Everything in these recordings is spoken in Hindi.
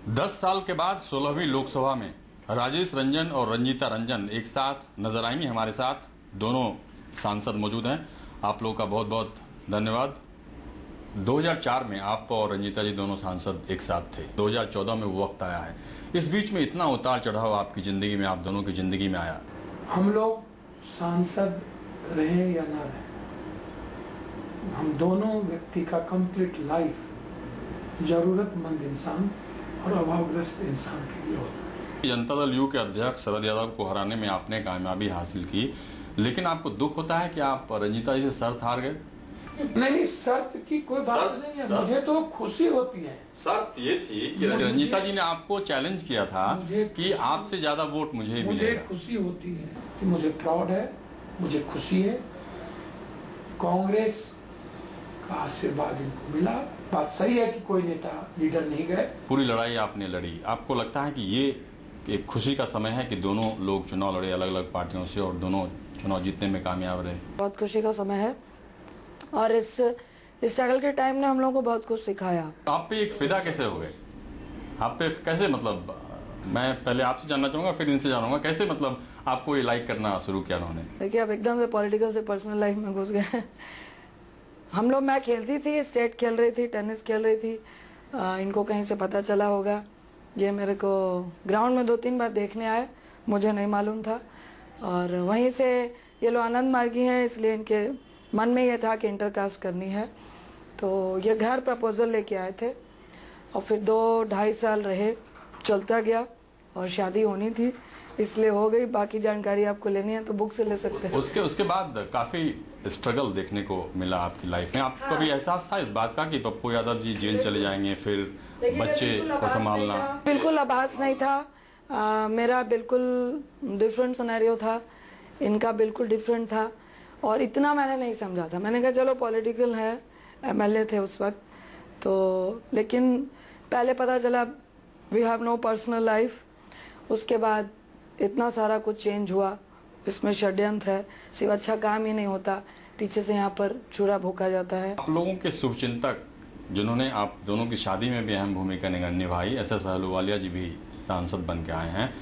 10 साल के बाद 16वीं लोकसभा में राजेश रंजन और रंजीता रंजन एक साथ नजर आएंगे। हमारे साथ दोनों सांसद मौजूद हैं। आप लोगों का बहुत बहुत धन्यवाद। 2004 में आप और रंजीता जी दोनों सांसद एक साथ थे। 2014 में वो वक्त आया है। इस बीच में इतना उतार चढ़ाव आपकी जिंदगी में, आप दोनों की जिंदगी में आया। हम लोग सांसद रहे या ना रहे, हम दोनों व्यक्ति का कंप्लीट लाइफ जरूरतमंद इंसान और अभावग्रस्त इंसान के लिए होता है। जनता दल यू के अध्यक्ष शरद यादव को हराने में आपने कामयाबी हासिल की, लेकिन आपको दुख होता है कि आप रंजीता जी से शर्त हार गए? नहीं, शर्त की कोई बात नहीं है। मुझे तो खुशी होती है। शर्त ये थी कि रंजीता जी ने आपको चैलेंज किया था कि आपसे ज्यादा वोट मुझे मिलेगा। मुझे खुशी होती है कि मुझे प्राउड है, मुझे खुशी है। कांग्रेस का आशीर्वाद इनको मिला। बात सही है कि कोई नेता लीडर नहीं गए। पूरी लड़ाई आपने लड़ी। आपको लगता है कि ये एक खुशी का समय है कि दोनों लोग चुनाव लड़े अलग अलग पार्टियों से और दोनों चुनाव जीतने में कामयाब रहे? बहुत खुशी का समय है और इस स्ट्रगल के टाइम ने हम लोगों को बहुत कुछ सिखाया। आप पे एक फिदा कैसे हो गए? आप पे कैसे, मतलब मैं पहले आपसे जानना चाहूंगा, फिर इनसे जानूंगा कैसे, मतलब आपको ये लाइक करना शुरू किया उन्होंने? देखिए, अब एकदम से पॉलिटिकल से पर्सनल लाइफ में घुस गए। हम लोग, मैं खेलती थी, स्टेट खेल रही थी, टेनिस खेल रही थी। इनको कहीं से पता चला होगा। ये मेरे को ग्राउंड में 2-3 बार देखने आए, मुझे नहीं मालूम था। और वहीं से ये लोग आनंद मार्गी हैं, इसलिए इनके मन में ये था कि इंटरकास्ट करनी है। तो ये घर प्रपोजल लेके आए थे और फिर 2-2.5 साल रहे, चलता गया और शादी होनी थी, इसलिए हो गई। बाकी जानकारी आपको लेनी है तो बुक से ले सकते हैं। उसके बाद काफी स्ट्रगल देखने को मिला आपकी लाइफ में। आपको कभी एहसास था इस बात का कि पप्पू यादव जी जेल चले जाएंगे, फिर बच्चे को संभालना? बिल्कुल आभास नहीं था। मेरा बिल्कुल डिफरेंट सिनेरियो था, इनका बिल्कुल डिफरेंट था और इतना मैंने नहीं समझा था। मैंने कहा चलो पॉलिटिकल है, एमएलए थे उस वक्त तो, लेकिन पहले पता चला we have no personal life. उसके बाद इतना सारा कुछ चेंज हुआ, इसमें षड्यंत्र है, सिर्फ अच्छा काम ही नहीं होता, पीछे से यहाँ पर छुरा भोंका जाता है। आप लोगों के शुभचिंतक जिन्होंने आप दोनों की शादी में भी अहम भूमिका निभाई, एसएस अहलूवालिया जी भी सांसद बन के आए हैं।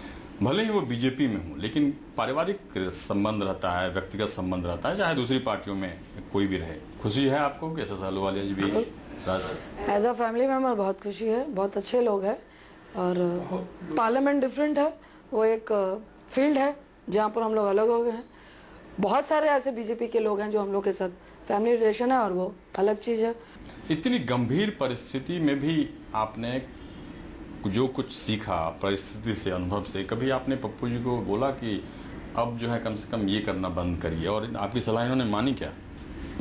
भले ही वो बीजेपी में हो, लेकिन पारिवारिक संबंध रहता है, व्यक्तिगत संबंध रहता है, चाहे दूसरी पार्टियों में कोई भी रहे। खुशी है आपको कि एसएस अहलूवालिया जी भी? एज अ फैमिली मेंबर बहुत खुशी है, बहुत अच्छे लोग हैं। और पार्लियामेंट डिफरेंट है, वो एक फील्ड है जहाँ पर हम लोग अलग हो गए हैं। बहुत सारे ऐसे बीजेपी के लोग हैं जो हम लोग के साथ फैमिली रिलेशन है और वो अलग चीज है। इतनी गंभीर परिस्थिति में भी आपने जो कुछ सीखा परिस्थिति से, अनुभव से, कभी आपने पप्पू जी को बोला कि अब जो है कम से कम ये करना बंद करिए, और आपकी सलाह इन्होंने मानी क्या?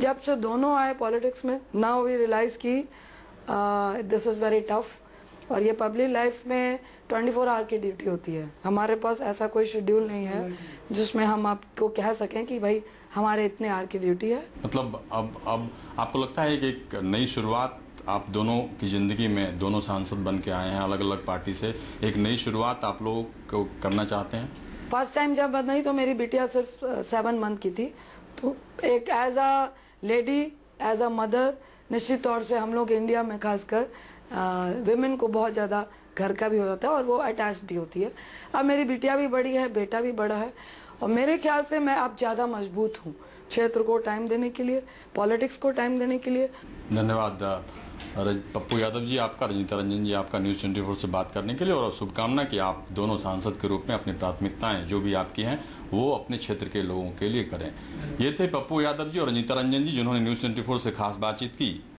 जब से दोनों आए पॉलिटिक्स में, नाउ वी रियलाइज की दिस इज वेरी टफ। और ये पब्लिक लाइफ में 24 आवर की ड्यूटी होती है। हमारे पास ऐसा कोई शेड्यूल नहीं है जिसमें हम आपको कह सकें कि भाई हमारे इतने आवर की ड्यूटी है। मतलब अब आपको लगता है कि एक नई शुरुआत आप दोनों की जिंदगी में, दोनों सांसद बन के आए हैं अलग अलग पार्टी से, एक नई शुरुआत आप लोगों को करना चाहते हैं? फर्स्ट टाइम जब बनी तो मेरी बिटिया सिर्फ 7 मंथ की थी, तो एक as a lady, as a mother, निश्चित तौर से हम लोग इंडिया में खासकर विमेन को बहुत ज़्यादा घर का भी हो जाता है और वो अटैच भी होती है। अब मेरी बिटिया भी बड़ी है, बेटा भी बड़ा है और मेरे ख्याल से मैं अब ज़्यादा मजबूत हूँ क्षेत्र को टाइम देने के लिए, पॉलिटिक्स को टाइम देने के लिए। धन्यवाद पप्पू यादव जी आपका, रंजीता रंजन जी आपका न्यूज़ 24 से बात करने के लिए, और शुभकामना कि आप दोनों सांसद के रूप में अपनी प्राथमिकताएं जो भी आपकी हैं वो अपने क्षेत्र के लोगों के लिए करें। ये थे पप्पू यादव जी और रंजीता रंजन जी जिन्होंने न्यूज़ 24 से खास बातचीत की।